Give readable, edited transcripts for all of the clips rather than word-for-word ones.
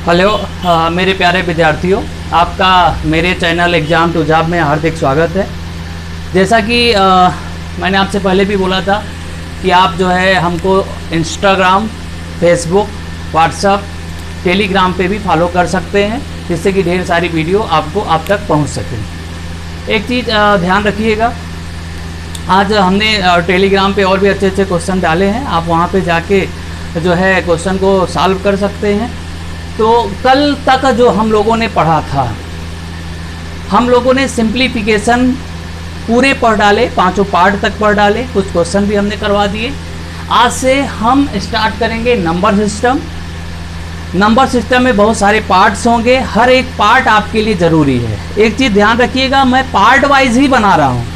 Hello मेरे प्यारे विद्यार्थियों, आपका मेरे चैनल एग्ज़ाम टू जॉब में हार्दिक स्वागत है। जैसा कि मैंने आपसे पहले भी बोला था कि आप जो है हमको इंस्टाग्राम, फेसबुक, व्हाट्सएप, टेलीग्राम पे भी फॉलो कर सकते हैं, जिससे कि ढेर सारी वीडियो आपको आप तक पहुंच सकें। एक चीज़ ध्यान रखिएगा, आज हमने टेलीग्राम पे और भी अच्छे अच्छे क्वेश्चन डाले हैं, आप वहाँ पे जाके जो है क्वेश्चन को सॉल्व कर सकते हैं। तो कल तक जो हम लोगों ने पढ़ा था, हम लोगों ने सिंप्लीफिकेशन पूरे पढ़ डाले, 5 पार्ट तक पढ़ डाले, कुछ क्वेश्चन भी हमने करवा दिए। आज से हम स्टार्ट करेंगे नंबर सिस्टम। नंबर सिस्टम में बहुत सारे पार्ट्स होंगे, हर एक पार्ट आपके लिए ज़रूरी है। एक चीज़ ध्यान रखिएगा, मैं पार्ट वाइज ही बना रहा हूँ।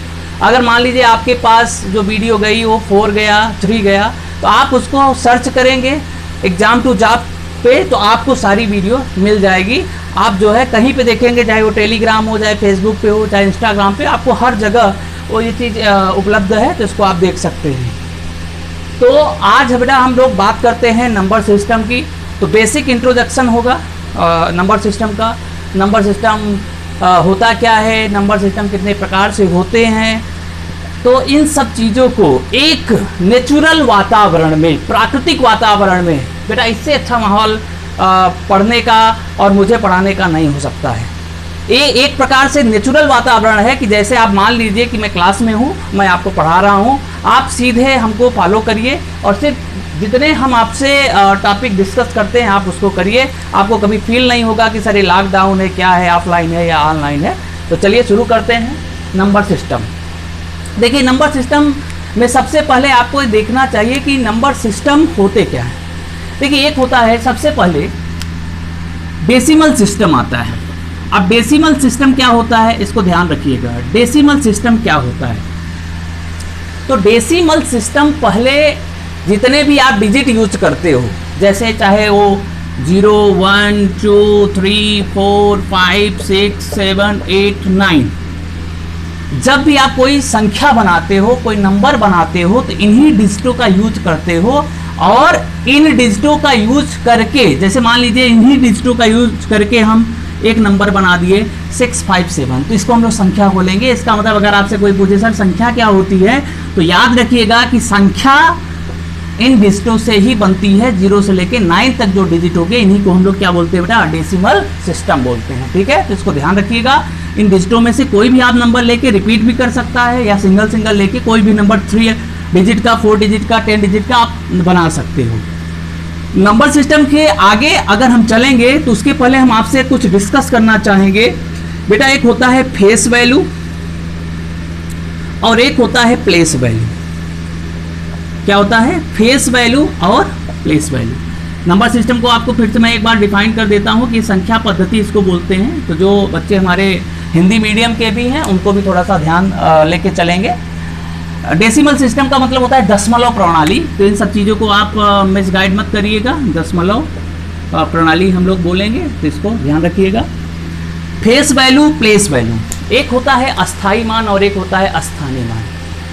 अगर मान लीजिए आपके पास जो वीडियो गई वो 4 गया, 3 गया, तो आप उसको सर्च करेंगे एग्ज़ाम टू जॉब पे, तो आपको सारी वीडियो मिल जाएगी। आप जो है कहीं पे देखेंगे, चाहे वो टेलीग्राम हो, चाहे फेसबुक पे हो, चाहे इंस्टाग्राम पे, आपको हर जगह वो ये चीज़ उपलब्ध है, तो इसको आप देख सकते हैं। तो आज बेटा हम लोग बात करते हैं नंबर सिस्टम की। तो बेसिक इंट्रोडक्शन होगा नंबर सिस्टम का। नंबर सिस्टम होता क्या है, नंबर सिस्टम कितने प्रकार से होते हैं, तो इन सब चीज़ों को एक नेचुरल वातावरण में, प्राकृतिक वातावरण में, बेटा इससे अच्छा माहौल पढ़ने का और मुझे पढ़ाने का नहीं हो सकता है। ये एक प्रकार से नेचुरल वातावरण है कि जैसे आप मान लीजिए कि मैं क्लास में हूँ, मैं आपको पढ़ा रहा हूँ, आप सीधे हमको फॉलो करिए और सिर्फ जितने हम आपसे टॉपिक डिस्कस करते हैं आप उसको करिए। आपको कभी फील नहीं होगा कि सर ये लॉकडाउन है, क्या है, ऑफलाइन है या ऑनलाइन है। तो चलिए शुरू करते हैं नंबर सिस्टम। देखिए, नंबर सिस्टम में सबसे पहले आपको देखना चाहिए कि नंबर सिस्टम होते क्या है। देखिए, एक होता है सबसे पहले डेसिमल सिस्टम आता है। अब डेसिमल सिस्टम क्या होता है, इसको ध्यान रखिएगा। डेसिमल सिस्टम क्या होता है, तो डेसिमल सिस्टम पहले जितने भी आप डिजिट यूज करते हो, जैसे चाहे वो 0, 1, 2, 3, 4, 5, 6, 7, 8, 9, जब भी आप कोई संख्या बनाते हो, कोई नंबर बनाते हो, तो इन्हीं डिजिटों का यूज करते हो। और इन डिजिटों का यूज करके, जैसे मान लीजिए इन्हीं डिजिटों का यूज करके हम एक नंबर बना दिए 657, तो इसको हम लोग संख्या बोलेंगे। इसका मतलब अगर आपसे कोई पूछे सर संख्या क्या होती है, तो याद रखिएगा कि संख्या इन डिजिटों से ही बनती है। 0 से लेके 9 तक जो डिजिट हो गए, इन्हीं को हम लोग क्या बोलते हैं बेटा, डेसिमल सिस्टम बोलते हैं। ठीक है, तो इसको ध्यान रखिएगा। इन डिजिटों में से कोई भी आप नंबर लेके रिपीट भी कर सकता है, या सिंगल लेके कोई भी नंबर 3 डिजिट का, 4 डिजिट का, 10 डिजिट का आप बना सकते हो। नंबर सिस्टम के आगे अगर हम चलेंगे तो उसके पहले हम आपसे कुछ डिस्कस करना चाहेंगे। बेटा, एक होता है फेस वैल्यू और एक होता है प्लेस वैल्यू। क्या होता है, फेस वैल्यू और प्लेस वैल्यू। नंबर सिस्टम को आपको फिर से मैं एक बार डिफाइन कर देता हूँ कि संख्या पद्धति इसको बोलते हैं। तो जो बच्चे हमारे हिंदी मीडियम के भी हैं उनको भी थोड़ा सा ध्यान लेके चलेंगे। डेसिमल सिस्टम का मतलब होता है दशमलव प्रणाली। तो इन सब चीज़ों को आप मिसगाइड मत करिएगा, दशमलव प्रणाली हम लोग बोलेंगे, तो इसको ध्यान रखिएगा। फेस वैल्यू, प्लेस वैल्यू, एक होता है अस्थायी मान और एक होता है अस्थानी मान।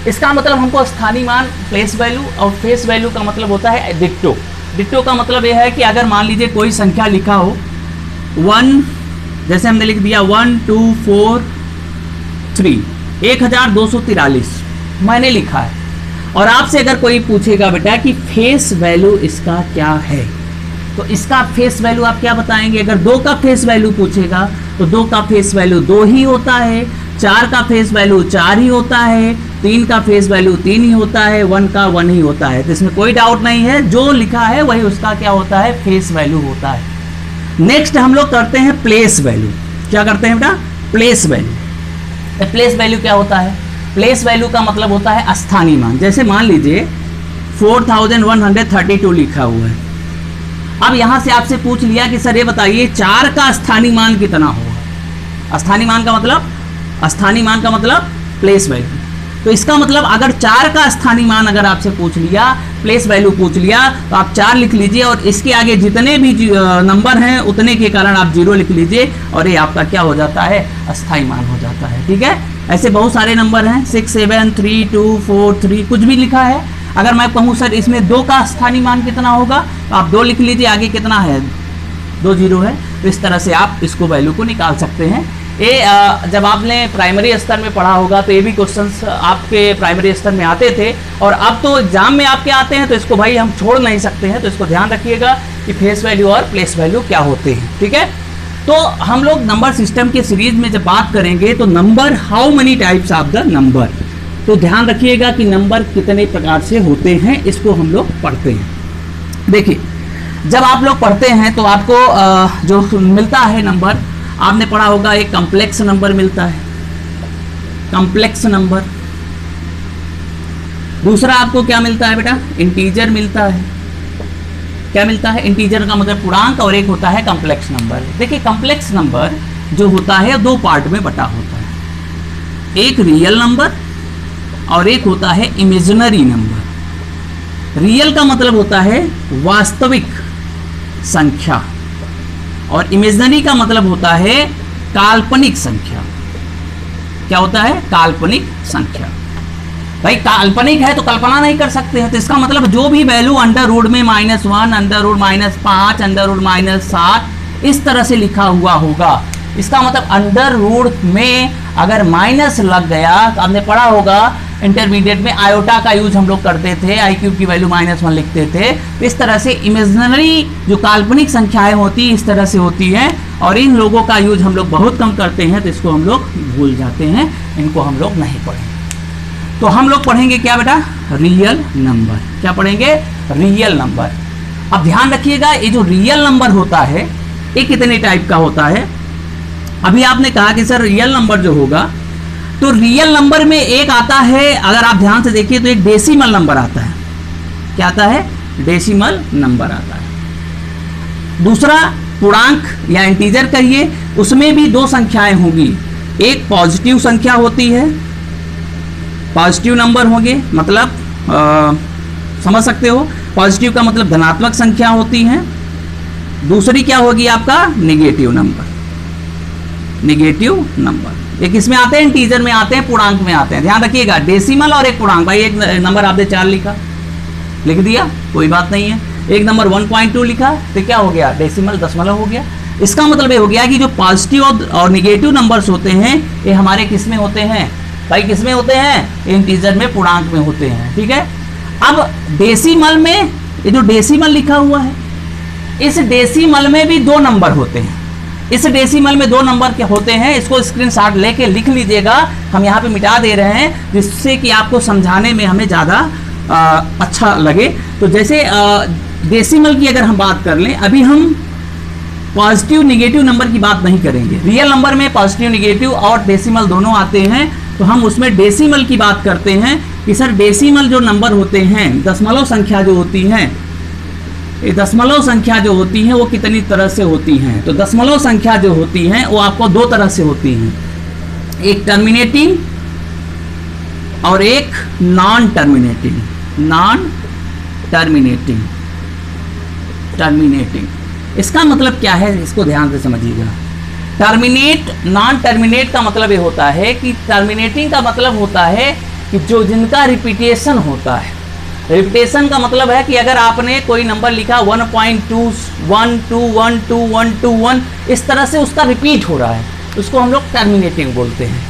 इसका मतलब हमको स्थानीय मान प्लेस वैल्यू, और फेस वैल्यू का मतलब होता है डिक्टो। डिक्टो का मतलब यह है कि अगर मान लीजिए कोई संख्या लिखा हो 1, जैसे हमने लिख दिया 1, 2, 4, 3, 1243 मैंने लिखा है, और आपसे अगर कोई पूछेगा बेटा कि फेस वैल्यू इसका क्या है, तो इसका फेस वैल्यू आप क्या बताएंगे। अगर 2 का फेस वैल्यू पूछेगा तो 2 का फेस वैल्यू 2 ही होता है, 4 का फेस वैल्यू 4 ही होता है, 3 का फेस वैल्यू 3 ही होता है, 1 का 1 ही होता है। तो इसमें कोई डाउट नहीं है, जो लिखा है वही उसका क्या होता है, फेस वैल्यू होता है। नेक्स्ट हम लोग करते हैं प्लेस वैल्यू। क्या करते हैं बेटा, प्लेस वैल्यू। प्लेस वैल्यू क्या होता है, प्लेस वैल्यू का मतलब होता है स्थानीय मान। जैसे मान लीजिए 4132 लिखा हुआ है। अब यहां से आपसे पूछ लिया कि सर ये बताइए 4 का स्थानीय मान कितना होगा। स्थानीय मान का मतलब प्लेस वैल्यू। तो इसका मतलब अगर 4 का स्थानीय मान अगर आपसे पूछ लिया, प्लेस वैल्यू पूछ लिया, तो आप 4 लिख लीजिए और इसके आगे जितने भी नंबर हैं उतने के कारण आप 0 लिख लीजिए, और ये आपका क्या हो जाता है, अस्थायी मान हो जाता है। ठीक है, ऐसे बहुत सारे नंबर हैं, 6, 7, 3, 2, 4, 3 कुछ भी लिखा है। अगर मैं कहूँ सर इसमें 2 का स्थानीय मान कितना होगा, तो आप 2 लिख लीजिए, आगे कितना है 2 जीरो है। तो इस तरह से आप इसको वैल्यू को निकाल सकते हैं। ये जब आपने प्राइमरी स्तर में पढ़ा होगा तो ये भी क्वेश्चंस आपके प्राइमरी स्तर में आते थे, और अब तो एग्जाम में आपके आते हैं, तो इसको भाई हम छोड़ नहीं सकते हैं। तो इसको ध्यान रखिएगा कि फेस वैल्यू और प्लेस वैल्यू क्या होते हैं, ठीक है। तो हम लोग नंबर सिस्टम के सीरीज में जब बात करेंगे तो number, how many types of the number, तो ध्यान रखिएगा कि नंबर कितने प्रकार से होते हैं, इसको हम लोग पढ़ते हैं। देखिए, जब आप लोग पढ़ते हैं तो आपको जो मिलता है नंबर, आपने पढ़ा होगा एक कॉम्प्लेक्स नंबर मिलता है, कॉम्प्लेक्स नंबर। दूसरा आपको क्या मिलता है बेटा? इंटीजर मिलता है। क्या मिलता है? इंटीजर का मतलब पूर्णांक, और एक होता है कॉम्प्लेक्स नंबर। देखिए, कॉम्प्लेक्स नंबर जो होता है 2 पार्ट में बटा होता है, एक रियल नंबर और एक होता है इमेजिनरी नंबर। रियल का मतलब होता है वास्तविक संख्या, और इमेजिनरी का मतलब होता है काल्पनिक संख्या। क्या होता है? काल्पनिक संख्या। भाई काल्पनिक है तो कल्पना नहीं कर सकते हैं, तो इसका मतलब जो भी वैल्यू अंडर रूट में -1, अंडर रूट -5, अंडर रूट -7 इस तरह से लिखा हुआ होगा, इसका मतलब अंडर रूट में अगर माइनस लग गया, तो आपने पढ़ा होगा इंटरमीडिएट में आयोटा का यूज हम लोग करते थे, आई क्यूब की वैल्यू -1 लिखते थे। इस तरह से इमेजिनरी जो काल्पनिक संख्याएं होती इस तरह से होती हैं, और इन लोगों का यूज हम लोग बहुत कम करते हैं, तो इसको हम लोग भूल जाते हैं, इनको हम लोग नहीं पढ़ेंगे। तो हम लोग पढ़ेंगे क्या बेटा? Real number. क्या पढ़ेंगे? Real number. अब ध्यान रखिएगा, ये जो रियल नंबर होता है ये कितने टाइप का होता है? अभी आपने कहा कि सर रियल नंबर जो होगा, तो रियल नंबर में एक आता है, अगर आप ध्यान से देखिए तो एक डेसिमल नंबर आता है। क्या आता है? डेसिमल नंबर आता है। दूसरा पूर्णांक या इंटीजर कहिए, उसमें भी 2 संख्याएं होंगी, एक पॉजिटिव संख्या होती है, पॉजिटिव नंबर होंगे, मतलब समझ सकते हो, पॉजिटिव का मतलब धनात्मक संख्या होती है। दूसरी क्या होगी आपका? Negative number. नेगेटिव नंबर एक इसमें आते हैं, इंटीजर में आते हैं, पूर्णांक में आते हैं। ध्यान रखिएगा, डेसिमल और एक पूर्णांक। भाई एक नंबर आपने 4 लिख दिया, कोई बात नहीं है। एक नंबर 1.2 लिखा तो क्या हो गया? डेसिमल, दशमलव हो गया। इसका मतलब ये हो गया कि जो पॉजिटिव और नेगेटिव नंबर्स होते हैं ये हमारे किस में होते हैं? भाई किस में होते हैं? इंटीजर में, पूर्णांक में होते हैं, ठीक है। अब डेसिमल में, ये जो डेसिमल लिखा हुआ है, इस डेसिमल में भी 2 नंबर होते हैं। इस डेसिमल में 2 नंबर के होते हैं, इसको स्क्रीनशॉट लेके लिख लीजिएगा, हम यहाँ पे मिटा दे रहे हैं जिससे कि आपको समझाने में हमें ज़्यादा अच्छा लगे। तो जैसे डेसिमल की अगर हम बात कर लें, अभी हम पॉजिटिव नेगेटिव नंबर की बात नहीं करेंगे। रियल नंबर में पॉजिटिव नेगेटिव और डेसिमल दोनों आते हैं, तो हम उसमें डेसिमल की बात करते हैं कि सर डेसिमल जो नंबर होते हैं, दशमलव संख्या जो होती हैं, ये दशमलव संख्या जो होती हैं वो कितनी तरह से होती हैं? तो दशमलव संख्या जो होती हैं वो आपको 2 तरह से होती हैं, एक टर्मिनेटिंग और एक non terminating. Non terminating, terminating इसका मतलब क्या है? इसको ध्यान से समझिएगा। टर्मिनेट, नॉन टर्मिनेट का मतलब ये होता है कि टर्मिनेटिंग का मतलब होता है कि जो जिनका रिपीटेशन होता है। रिपीटेशन का मतलब है कि अगर आपने कोई नंबर लिखा 1.2121221 इस तरह से उसका रिपीट हो रहा है, उसको हम लोग टर्मिनेटिंग बोलते हैं।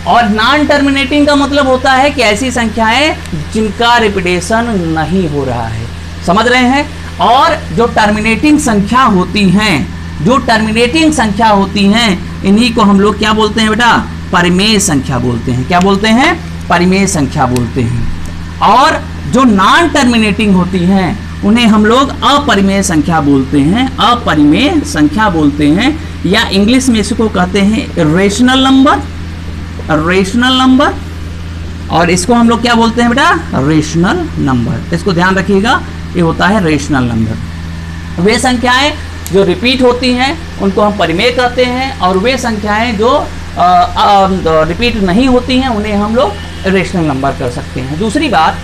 और नॉन टर्मिनेटिंग का मतलब होता है कि ऐसी संख्याएं जिनका रिपीटेशन नहीं हो रहा है। समझ रहे हैं? और जो टर्मिनेटिंग संख्या होती हैं, जो टर्मिनेटिंग संख्या होती हैं, इन्हीं को हम लोग क्या बोलते हैं बेटा? परिमेय संख्या बोलते हैं। क्या बोलते हैं? परिमेय संख्या बोलते हैं। और जो नॉन टर्मिनेटिंग होती हैं उन्हें हम लोग अपरिमेय संख्या बोलते हैं। अपरिमेय संख्या बोलते हैं, या इंग्लिश में इसको कहते हैं रेशनल नंबर। रेशनल नंबर, और इसको हम लोग क्या बोलते हैं बेटा? Rational number. इसको ध्यान रखिएगा, ये होता है रेशनल नंबर। वे संख्याएं जो रिपीट होती हैं उनको हम परिमेय कहते हैं, और वे संख्याएं जो रिपीट नहीं होती हैं उन्हें हम लोग रेशनल नंबर कर सकते हैं। दूसरी बात,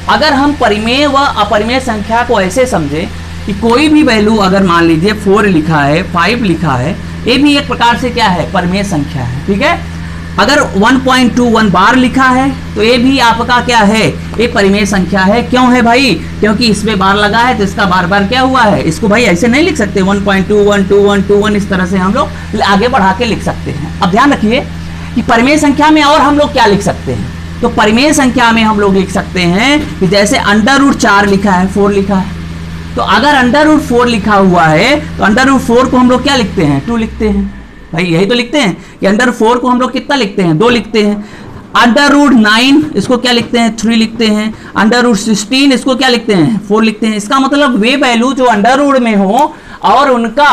अगर हम परिमेय व अपरिमेय संख्या को ऐसे समझें कि कोई भी वैल्यू अगर मान लीजिए 4 लिखा है, 5 लिखा है, ये भी एक प्रकार से क्या है? परिमेय संख्या है, ठीक है। अगर 1.21 बार लिखा है तो ये भी आपका क्या है, ये परिमेय संख्या है। क्यों है भाई, क्योंकि इसमें बार लगा है तो इसका बार बार क्या हुआ है। इसको भाई ऐसे नहीं लिख सकते 1.2121 इस तरह से हम लोग आगे बढ़ा के लिख सकते हैं। अब ध्यान रखिए कि परिमेय संख्या में और हम लोग क्या लिख सकते हैं। तो परिमेय संख्या में हम लोग लिख सकते हैं कि जैसे √4 लिखा है, 4 लिखा है, तो अगर √4 लिखा हुआ है तो √4 को हम लोग क्या लिखते हैं, 2 लिखते हैं। भाई यही तो लिखते हैं कि √4 को हम लोग कितना लिखते हैं, 2 लिखते हैं। √9 इसको क्या लिखते हैं, 3 लिखते हैं। √16 इसको क्या लिखते हैं, 4 लिखते हैं। इसका मतलब वे वैल्यू जो अंडर में हो और उनका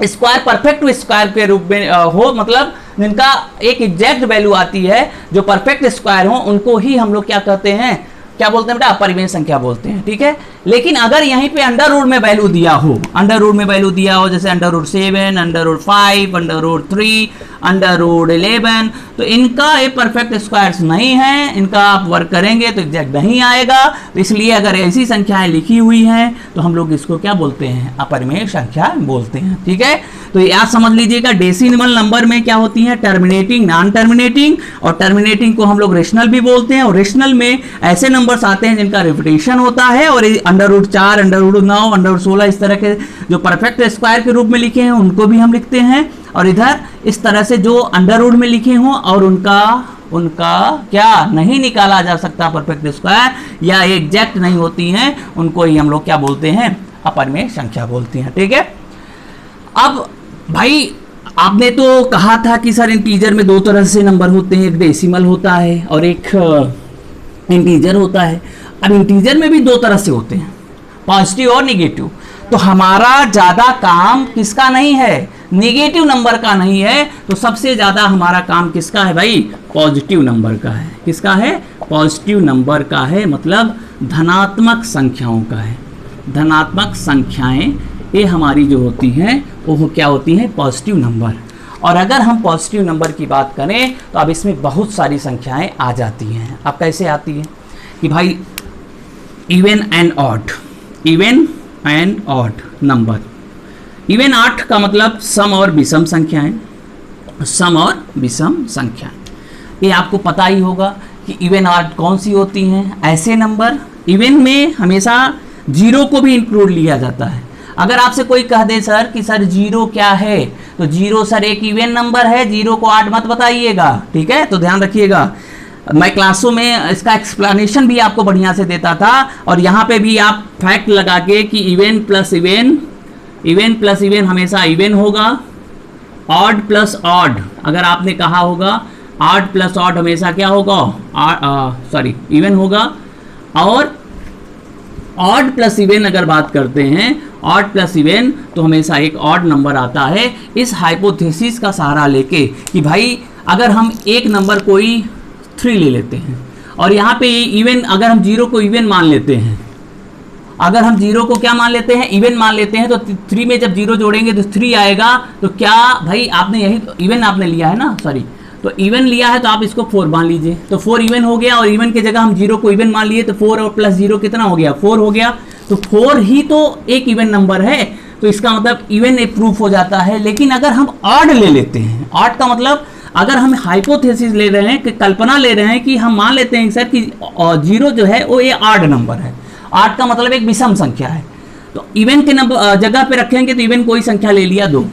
स्क्वायर परफेक्ट स्क्वायर के रूप में हो, मतलब जिनका एक एग्जैक्ट वैल्यू आती है जो परफेक्ट स्क्वायर हो, उनको ही हम लोग क्या कहते हैं, क्या बोलते हैं बेटा, अपरिमेय संख्या बोलते हैं। ठीक है, लेकिन अगर यहीं पे अंडर रूट में वैल्यू दिया हो, अंडर रूट में वैल्यू दिया हो जैसे √7, √5, √3, √11, तो इनका ये परफेक्ट स्क्वायर्स नहीं है, इनका आप वर्क करेंगे तो एग्जैक्ट नहीं आएगा। तो इसलिए अगर ऐसी संख्याएं लिखी हुई हैं तो हम लोग इसको क्या बोलते हैं, अपरिमेय संख्या बोलते हैं। ठीक है, तो याद समझ लीजिएगा डेसिमल नंबर में क्या होती है, टर्मिनेटिंग, नॉन टर्मिनेटिंग, और टर्मिनेटिंग को हम लोग रेशनल भी बोलते हैं। और रेशनल में ऐसे नंबर्स आते हैं जिनका रिपीटेशन होता है, और √4, √9, √16 इस तरह के जो परफेक्ट स्क्वायर के रूप में लिखे हैं उनको भी हम लिखते हैं। और इधर इस तरह से जो अंडर रूट में लिखे हों और उनका क्या नहीं निकाला जा सकता परफेक्ट स्क्वायर या एग्जैक्ट नहीं होती हैं, उनको ही हम लोग क्या बोलते हैं, अपरिमेय संख्या बोलते हैं। ठीक है, अब भाई आपने तो कहा था कि सर इंटीजर में 2 तरह से नंबर होते हैं, एक डेसिमल होता है और एक इंटीजर होता है। अब इंटीजर में भी 2 तरह से होते हैं, पॉजिटिव और निगेटिव। तो हमारा ज़्यादा काम किसका नहीं है, निगेटिव नंबर का नहीं है, तो सबसे ज़्यादा हमारा काम किसका है भाई, पॉजिटिव नंबर का है। किसका है, पॉजिटिव नंबर का है, मतलब धनात्मक संख्याओं का है। धनात्मक संख्याएं ये हमारी जो होती हैं वो क्या होती हैं, पॉजिटिव नंबर। और अगर हम पॉजिटिव नंबर की बात करें तो अब इसमें बहुत सारी संख्याएं आ जाती हैं। अब कैसे आती हैं कि भाई even and odd, even and odd number. Even 8 का मतलब सम और विषम संख्याएं, सम और विषम संख्याएं। ये आपको पता ही होगा कि इवन ऑड कौन सी होती हैं, ऐसे नंबर। इवन में हमेशा 0 को भी इंक्लूड लिया जाता है। अगर आपसे कोई कह दे सर कि सर 0 क्या है, तो 0 सर एक इवन नंबर है, 0 को 8 मत बताइएगा। ठीक है, तो ध्यान रखिएगा, मैं क्लासों में इसका एक्सप्लेनेशन भी आपको बढ़िया से देता था, और यहाँ पे भी आप फैक्ट लगा के कि even plus even, even plus even हमेशा इवन होगा, ऑड प्लस ऑड अगर आपने कहा होगा, ऑड प्लस ऑड हमेशा क्या होगा, इवन होगा। और ऑड प्लस इवन अगर बात करते हैं, ऑड प्लस इवन, तो हमेशा एक ऑड नंबर आता है। इस हाइपोथेसिस का सहारा लेके कि भाई अगर हम एक नंबर कोई 3 ले लेते हैं और यहाँ पे इवन, अगर हम 0 को इवन मान लेते हैं, अगर हम 0 को क्या मान लेते हैं, इवन मान लेते हैं, तो 3 में जब 0 जोड़ेंगे तो 3 आएगा। तो क्या भाई आपने यही इवन आपने लिया है ना, सॉरी, तो इवन लिया है तो आप इसको 4 मान लीजिए, तो 4 इवन हो गया। और इवन की जगह हम 0 को इवन मान लिए तो 4 और प्लस 0 कितना हो गया, 4 हो गया। तो 4 ही तो एक इवन नंबर है, तो इसका मतलब इवन एक प्रूफ हो जाता है। लेकिन अगर हम ऑड ले लेते हैं, ऑड का मतलब अगर हम हाइपोथेसिस ले रहे हैं कि कल्पना ले रहे हैं कि हम मान लेते हैं सर कि 0 जो है वो ये ऑड नंबर है, ऑड का मतलब एक विषम संख्या है, तो इवन के नंबर जगह पे रखेंगे तो इवन कोई संख्या ले लिया 2,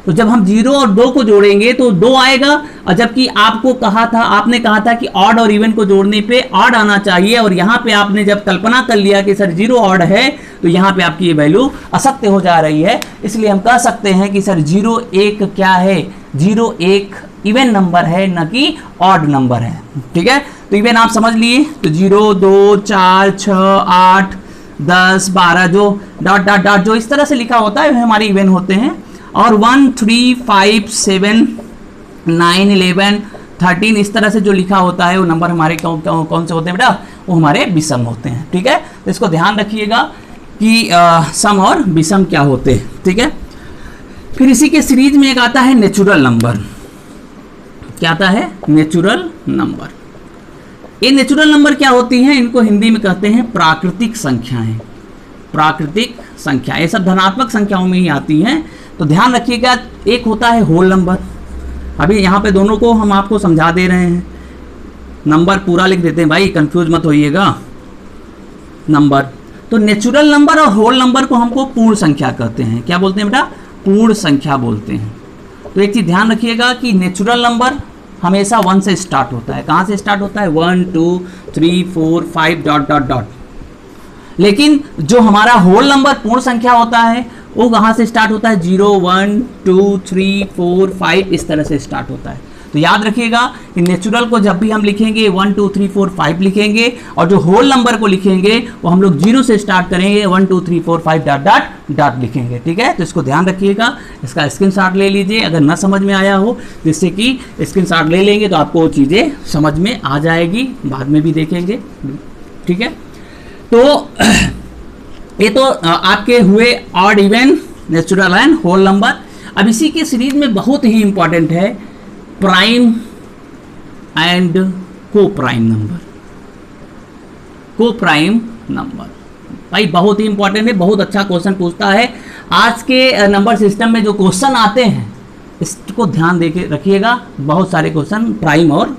तो जब हम 0 और 2 को जोड़ेंगे तो 2 आएगा। और जबकि आपको कहा था, आपने कहा था कि ऑड और इवन को जोड़ने पे ऑड आना चाहिए, और यहाँ पे आपने जब कल्पना कर लिया कि सर 0 ऑड है तो यहाँ पे आपकी ये वैल्यू असत्य हो जा रही है। इसलिए हम कह सकते हैं कि सर 0 एक क्या है, 0 एक इवन नंबर है, न कि ऑड नंबर है। ठीक है, तो इवन आप समझ लिए, तो 0, 2, 4, 6, 8, 10, 12 जो डॉट डॉट डॉट जो इस तरह से लिखा होता है वे हमारे इवन होते हैं। और 1, 3, 5, 7, 9, 11, 13 इस तरह से जो लिखा होता है वो नंबर हमारे कौन से होते हैं बेटा, वो हमारे विषम होते हैं। ठीक है, तो इसको ध्यान रखिएगा कि सम और विषम क्या होते हैं। ठीक है, फिर इसी के सीरीज में एक आता है नेचुरल नंबर। क्या आता है, नेचुरल नंबर। ये नेचुरल नंबर क्या होती हैं, इनको हिंदी में कहते हैं प्राकृतिक संख्याएं। प्राकृतिक संख्या ये सब धनात्मक संख्याओं में ही आती हैं। तो ध्यान रखिएगा, एक होता है होल नंबर, अभी यहाँ पे दोनों को हम आपको समझा दे रहे हैं। नंबर पूरा लिख देते हैं भाई, कंफ्यूज मत होइएगा। नंबर तो नेचुरल नंबर और होल नंबर को हमको पूर्ण संख्या कहते हैं। क्या बोलते हैं बेटा? पूर्ण संख्या बोलते हैं। तो एक चीज ध्यान रखिएगा कि नेचुरल नंबर हमेशा 1 से स्टार्ट होता है। कहाँ से स्टार्ट होता है? 1 2 3 4 5 डॉट डॉट डॉट। लेकिन जो हमारा होल नंबर पूर्ण संख्या होता है वो कहाँ से स्टार्ट होता है? 0 1 2 3 4 5 इस तरह से स्टार्ट होता है। तो याद रखिएगा कि नेचुरल को जब भी हम लिखेंगे 1 2 3 4 5 लिखेंगे, और जो होल नंबर को लिखेंगे वो हम लोग 0 से स्टार्ट करेंगे, 1 2 3 4 5 डॉट डॉट डॉट लिखेंगे। ठीक है, तो इसको ध्यान रखिएगा। इसका स्क्रीनशॉट ले लीजिए अगर ना समझ में आया हो, जिससे कि स्क्रीनशॉट ले लेंगे तो आपको वो चीज़ें समझ में आ जाएगी, बाद में भी देखेंगे। ठीक है, तो ये तो आपके हुए odd even, natural and whole number. अब इसी के सीरीज में बहुत ही इंपॉर्टेंट है prime and coprime number. Coprime number भाई बहुत ही इंपॉर्टेंट है, बहुत अच्छा क्वेश्चन पूछता है। आज के नंबर सिस्टम में जो क्वेश्चन आते हैं इसको ध्यान दे के रखिएगा, बहुत सारे क्वेश्चन प्राइम और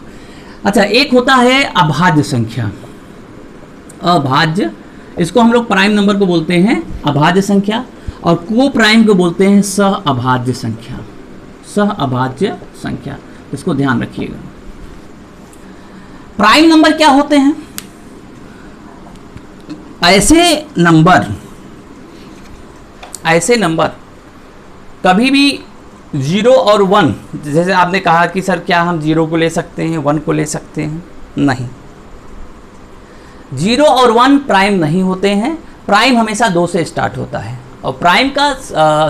अच्छा। एक होता है अभाज्य संख्या, अभाज्य, इसको हम लोग प्राइम नंबर को बोलते हैं अभाज्य संख्या, और को प्राइम को बोलते हैं सह अभाज्य संख्या, सह अभाज्य संख्या। इसको ध्यान रखिएगा। प्राइम नंबर क्या होते हैं? ऐसे नंबर कभी भी 0 और 1, जैसे आपने कहा कि सर क्या हम 0 को ले सकते हैं, 1 को ले सकते हैं? नहीं, 0 और 1 प्राइम नहीं होते हैं। प्राइम हमेशा 2 से स्टार्ट होता है, और प्राइम का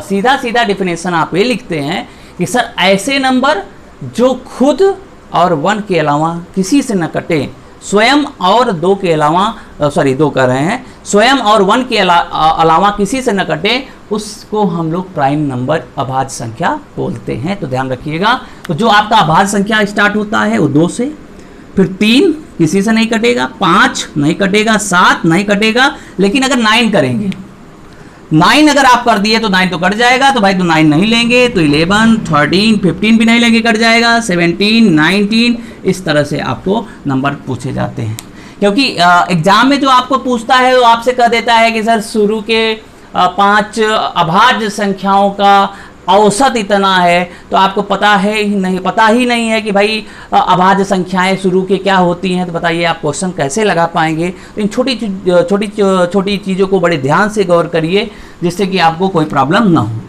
सीधा सीधा डिफिनेशन आप ये लिखते हैं कि सर ऐसे नंबर जो खुद और 1 के अलावा किसी से न कटे, स्वयं और 2 के अलावा, सॉरी 2 कर रहे हैं, स्वयं और 1 के अलावा किसी से न कटे, उसको हम लोग प्राइम नंबर अभाज्य संख्या बोलते हैं। तो ध्यान रखिएगा। तो जो आपका अभाज्य संख्या स्टार्ट होता है वो 2 से, फिर 3 किसी से नहीं कटेगा, 5 नहीं कटेगा, 7 नहीं कटेगा, लेकिन अगर 9 करेंगे, 9 अगर आप कर दिए तो 9 तो कट जाएगा, तो भाई तो 9 नहीं लेंगे, तो 11 13 15 भी नहीं लेंगे, कट जाएगा, 17 19 इस तरह से आपको नंबर पूछे जाते हैं। क्योंकि एग्जाम में जो आपको पूछता है वो आपसे कह देता है कि सर शुरू के 5 अभाज्य संख्याओं का औसत इतना है, तो आपको पता ही नहीं है कि भाई अभाज्य संख्याएं शुरू के क्या होती हैं। तो बताइए आप क्वेश्चन कैसे लगा पाएंगे? तो इन छोटी चीज़ों को बड़े ध्यान से गौर करिए, जिससे कि आपको कोई प्रॉब्लम ना हो।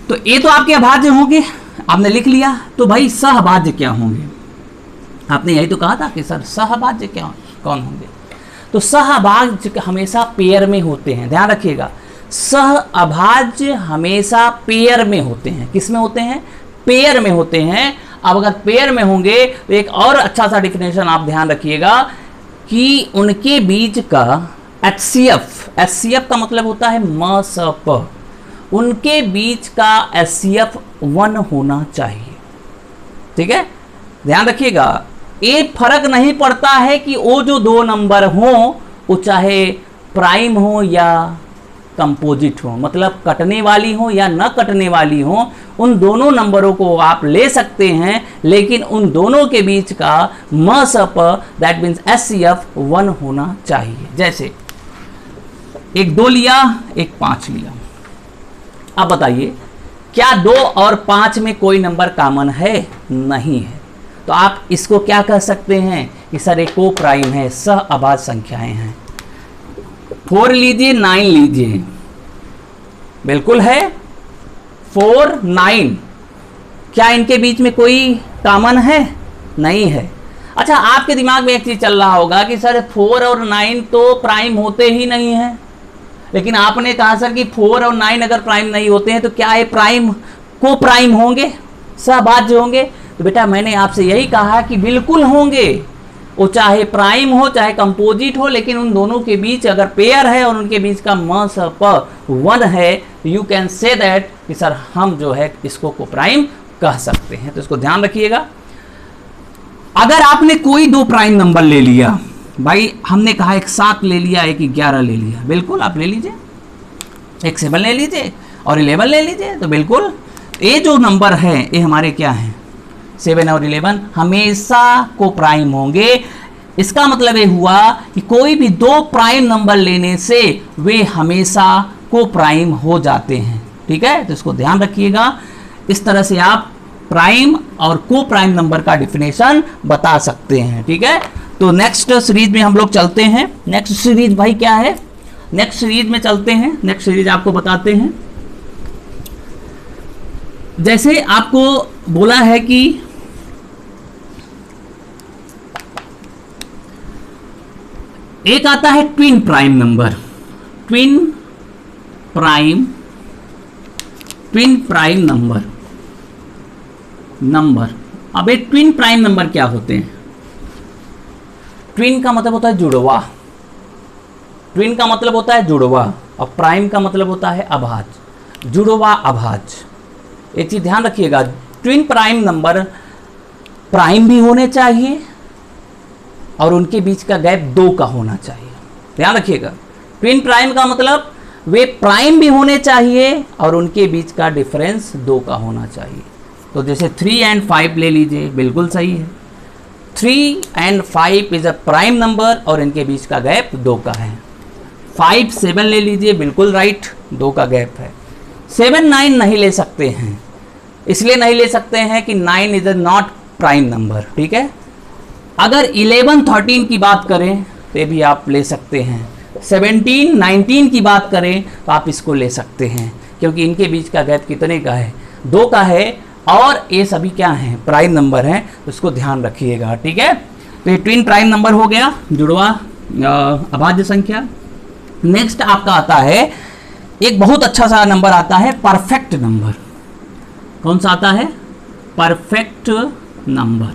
तो ये तो आपके अभाज्य होंगे, आपने लिख लिया। तो भाई सहअभाज्य क्या होंगे? आपने यही तो कहा था कि सर सहअभाज्य क्या कौन होंगे? तो सहअभाज्य हमेशा पेयर में होते हैं, ध्यान रखिएगा। सहअभाज्य हमेशा पेयर में होते हैं। किस में होते हैं? पेयर में होते हैं। अब अगर पेयर में होंगे तो एक और अच्छा सा डिफिनेशन आप ध्यान रखिएगा कि उनके बीच का HCF का मतलब होता है म स प, उनके बीच का HCF 1 होना चाहिए। ठीक है, ध्यान रखिएगा। एक फर्क नहीं पड़ता है कि वो जो 2 नंबर हों वो चाहे प्राइम हो या कंपोजिट हो, मतलब कटने वाली हो या न कटने वाली हो, उन दोनों नंबरों को आप ले सकते हैं, लेकिन उन दोनों के बीच का म स प दैट मीन्स HCF 1 होना चाहिए। जैसे एक 2 लिया, एक 5 लिया। अब बताइए क्या 2 और 5 में कोई नंबर कॉमन है? नहीं है। तो आप इसको क्या कह सकते हैं कि सर एक को प्राइम है, सह अभाज्य संख्याएं हैं। 4 लीजिए, 9 लीजिए, बिल्कुल है 4 9। क्या इनके बीच में कोई कॉमन है? नहीं है। अच्छा, आपके दिमाग में एक चीज चल रहा होगा कि सर 4 और 9 तो प्राइम होते ही नहीं है, लेकिन आपने कहा सर कि 4 और 9 अगर प्राइम नहीं होते हैं तो क्या ये प्राइम को प्राइम होंगे, सहअभाज्य होंगे? तो बेटा मैंने आपसे यही कहा कि बिल्कुल होंगे, वो चाहे प्राइम हो चाहे कंपोजिट हो, लेकिन उन दोनों के बीच अगर पेयर है और उनके बीच का म स प 1 है, यू कैन से दैट कि सर हम जो है इसको को प्राइम कह सकते हैं। तो इसको ध्यान रखिएगा। अगर आपने कोई 2 प्राइम नंबर ले लिया, भाई हमने कहा एक 7 ले लिया, एक 11 ले लिया, बिल्कुल आप ले लीजिए, एक 7 ले लीजिए और 11 ले लीजिए, तो बिल्कुल ये जो नंबर है ये हमारे क्या हैं? 7 और 11 हमेशा को प्राइम होंगे। इसका मतलब ये हुआ कि कोई भी दो प्राइम नंबर लेने से वे हमेशा को प्राइम हो जाते हैं। ठीक है, तो इसको ध्यान रखिएगा। इस तरह से आप प्राइम और को प्राइम नंबर का डिफिनेशन बता सकते हैं। ठीक है, तो नेक्स्ट सीरीज में हम लोग चलते हैं। नेक्स्ट सीरीज भाई क्या है, नेक्स्ट सीरीज में चलते हैं। नेक्स्ट सीरीज आपको बताते हैं। जैसे आपको बोला है कि एक आता है twin prime number, twin prime number. अब ये ट्विन प्राइम नंबर क्या होते हैं? ट्विन का मतलब होता है जुड़वा, ट्विन का मतलब होता है जुड़वा, और प्राइम का मतलब होता है अभाज्य, जुड़वा अभाज्य। एक चीज ध्यान रखिएगा, ट्विन प्राइम नंबर प्राइम भी होने चाहिए और उनके बीच का गैप 2 का होना चाहिए। ध्यान रखिएगा, ट्विन प्राइम का मतलब वे प्राइम भी होने चाहिए और उनके बीच का डिफरेंस 2 का होना चाहिए। तो जैसे 3 एंड 5 ले लीजिए, बिल्कुल सही है। 3 and 5 is a prime number और इनके बीच का गैप 2 का है। 5 7 ले लीजिए, बिल्कुल राइट, 2 का गैप है। 7 9 नहीं ले सकते हैं, इसलिए नहीं ले सकते हैं कि 9 is a not prime number. ठीक है, अगर 11 13 की बात करें तो ये भी आप ले सकते हैं। 17 19 की बात करें तो आप इसको ले सकते हैं, क्योंकि इनके बीच का गैप कितने का है? 2 का है, और ये सभी क्या हैं? प्राइम नंबर हैं, उसको ध्यान रखिएगा। ठीक है, तो ये ट्विन प्राइम नंबर हो गया, जुड़वा अभाज्य संख्या। नेक्स्ट आपका आता है एक बहुत अच्छा सा नंबर आता है, परफेक्ट नंबर। कौन सा आता है? Perfect number.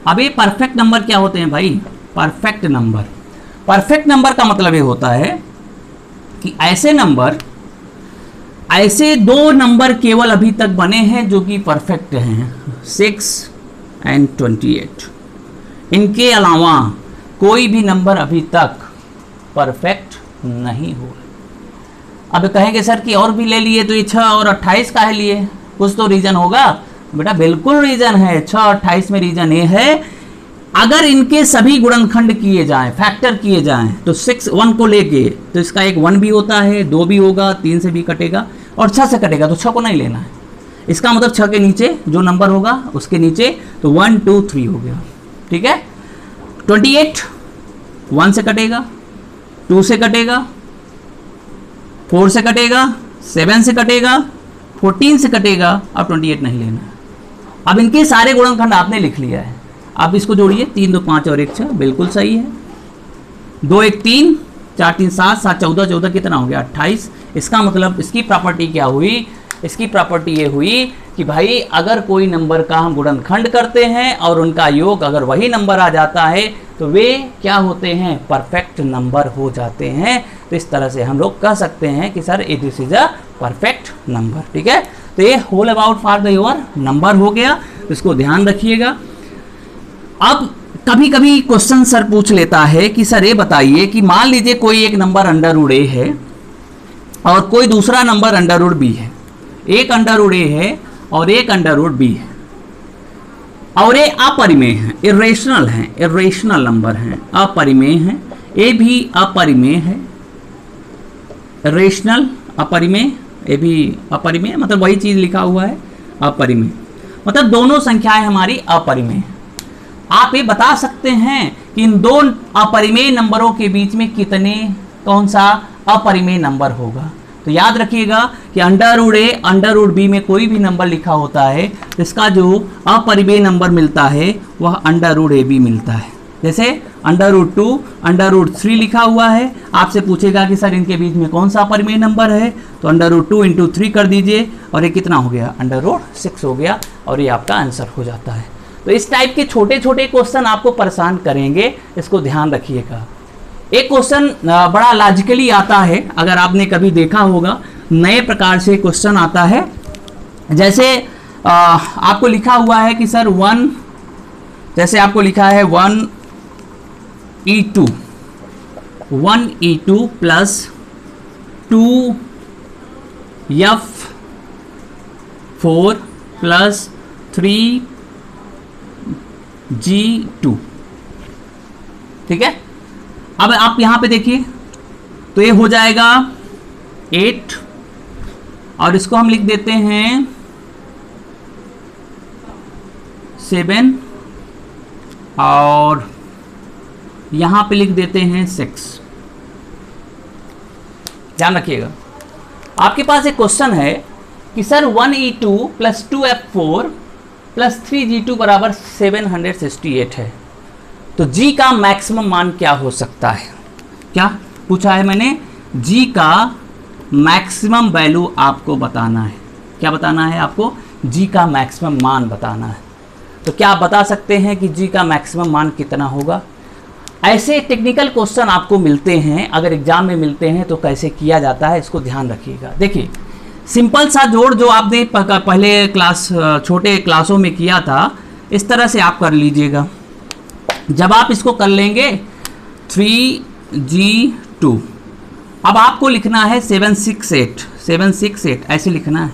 अब ये परफेक्ट नंबर क्या होते हैं भाई? परफेक्ट नंबर का मतलब ये होता है कि ऐसे दो नंबर केवल अभी तक बने हैं जो कि परफेक्ट हैं, 6 एंड 28। इनके अलावा कोई भी नंबर अभी तक परफेक्ट नहीं हुआ। अब कहेंगे सर कि और भी ले लिए तो ये 6 और 28 का है लिए, कुछ तो रीजन होगा। बेटा बिल्कुल रीजन है, 6 और 28 में रीजन ये है, अगर इनके सभी गुणनखंड किए जाएं, फैक्टर किए जाएं, तो 6 1 को लेके तो इसका एक 1 भी होता है, 2 भी होगा, 3 से भी कटेगा और 6 से कटेगा, तो 6 को नहीं लेना है। इसका मतलब 6 के नीचे जो नंबर होगा उसके नीचे तो 1 2 3 हो गया। ठीक है, 28 1 से कटेगा, 2 से कटेगा, 4 से कटेगा, 7 से कटेगा, 14 से कटेगा, अब 28 नहीं लेना है। अब इनके सारे गुणनखंड आपने लिख लिया है, अब इसको जोड़िए, 3 2 5 और 1 6, बिल्कुल सही है। 2 1 3, 4 3 7, 7 14, 14 कितना हो गया? 28। इसका मतलब इसकी प्रॉपर्टी क्या हुई? इसकी प्रॉपर्टी ये हुई कि भाई अगर कोई नंबर का हम गुणनखंड करते हैं और उनका योग अगर वही नंबर आ जाता है तो वे क्या होते हैं? परफेक्ट नंबर हो जाते हैं। तो इस तरह से हम लोग कह सकते हैं कि sir this is a perfect number. ठीक है, तो ये whole about for the your number हो गया, इसको ध्यान रखिएगा। अब कभी कभी क्वेश्चन सर पूछ लेता है कि सर ये बताइए कि मान लीजिए कोई एक नंबर अंडर रूट ए है और कोई दूसरा नंबर अंडर रूट बी है, एक अंडर रूट ए है और एक अंडर रूट बी है, और ये अपरिमेय है, इरेशनल है, इरेशनल नंबर है, अपरिमेय है, ए भी अपरिमेय है, रेशनल अपरिमेय, ए भी अपरिमेय, मतलब वही चीज लिखा हुआ है अपरिमेय, मतलब दोनों संख्याएं हमारी अपरिमेय है। आप ये बता सकते हैं कि इन दो अपरिमेय नंबरों के बीच में कौन सा अपरिमेय नंबर होगा। तो याद रखिएगा कि under root A under root B में कोई भी नंबर लिखा होता है तो इसका जो अपरिमेय नंबर मिलता है वह अंडर रूट ए बी मिलता है। जैसे अंडर रूट 2 अंडर रूट 3 लिखा हुआ है, आपसे पूछेगा कि सर इनके बीच में कौन सा अपरिमेय नंबर है, तो अंडर रूट 2 इंटू 3 कर दीजिए और ये कितना हो गया? अंडर रूट 6 हो गया, और ये आपका आंसर हो जाता है। तो इस टाइप के छोटे छोटे क्वेश्चन आपको परेशान करेंगे, इसको ध्यान रखिएगा। एक क्वेश्चन बड़ा लॉजिकली आता है, अगर आपने कभी देखा होगा, नए प्रकार से क्वेश्चन आता है। जैसे आपको लिखा हुआ है कि सर 1, जैसे आपको लिखा है 1e2 plus 2f4 plus 3G2, ठीक है। अब आप यहां पे देखिए तो ये हो जाएगा 8 और इसको हम लिख देते हैं 7 और यहां पे लिख देते हैं 6। ध्यान रखिएगा, आपके पास एक क्वेश्चन है कि sir 1E2 plus 2F4 plus 3G2 बराबर 768 है, तो G का मैक्सिमम मान क्या हो सकता है। क्या पूछा है मैंने, G का मैक्सिमम वैल्यू आपको बताना है। क्या बताना है आपको, G का मैक्सिमम मान बताना है। तो क्या आप बता सकते हैं कि G का मैक्सिमम मान कितना होगा। ऐसे टेक्निकल क्वेश्चन आपको मिलते हैं, अगर एग्जाम में मिलते हैं तो कैसे किया जाता है इसको ध्यान रखिएगा। देखिए सिंपल सा जोड़ जो आपने पहले छोटे क्लासों में किया था, इस तरह से आप कर लीजिएगा। जब आप इसको कर लेंगे 3G2, अब आपको लिखना है 768 ऐसे लिखना है।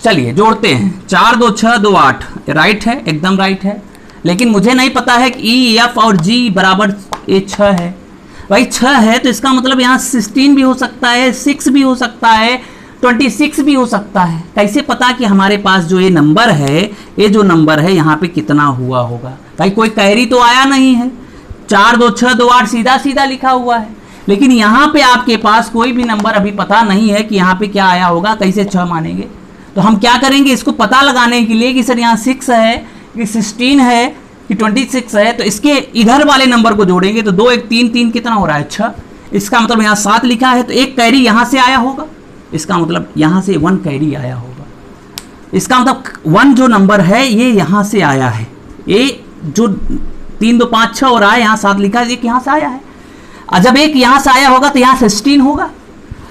चलिए जोड़ते हैं, 4 2 6 2 8, राइट है, एकदम राइट है। लेकिन मुझे नहीं पता है कि E, F और G बराबर ये 6 है। भाई 6 है तो इसका मतलब यहाँ 16 भी हो सकता है, 6 भी हो सकता है, 26 भी हो सकता है। कैसे पता कि हमारे पास जो ये नंबर है, ये जो नंबर है यहाँ पे कितना हुआ होगा। भाई कोई कैरी तो आया नहीं है, 4 2 6 2 8 सीधा सीधा लिखा हुआ है। लेकिन यहाँ पे आपके पास कोई भी नंबर अभी पता नहीं है कि यहाँ पे क्या आया होगा, कैसे 6 मानेंगे। तो हम क्या करेंगे, इसको पता लगाने के लिए कि सर यहाँ 6 है कि 16 है कि 26 है, तो इसके इधर वाले नंबर को जोड़ेंगे तो 2 1 3 3 कितना हो रहा है 6। इसका मतलब यहाँ 7 लिखा है तो एक कैरी यहाँ से आया होगा, इसका मतलब यहाँ से 1 कैरी आया होगा। इसका मतलब 1 जो नंबर है ये यहाँ से आया है, ये जो 3 2 5 6 हो रहा है यहाँ 7 लिखा है, एक यहाँ से आया है। और जब एक यहाँ से आया होगा तो यहाँ 16 होगा,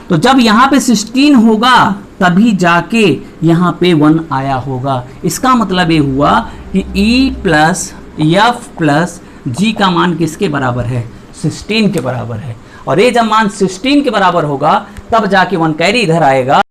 तो जब यहाँ पे 16 होगा तभी जाके यहाँ पे 1 आया होगा। इसका मतलब ये हुआ कि E plus F plus G का मान किसके बराबर है, 16 के बराबर है। और ये जब मान 16 के बराबर होगा तब जाके 1 कैरी इधर आएगा।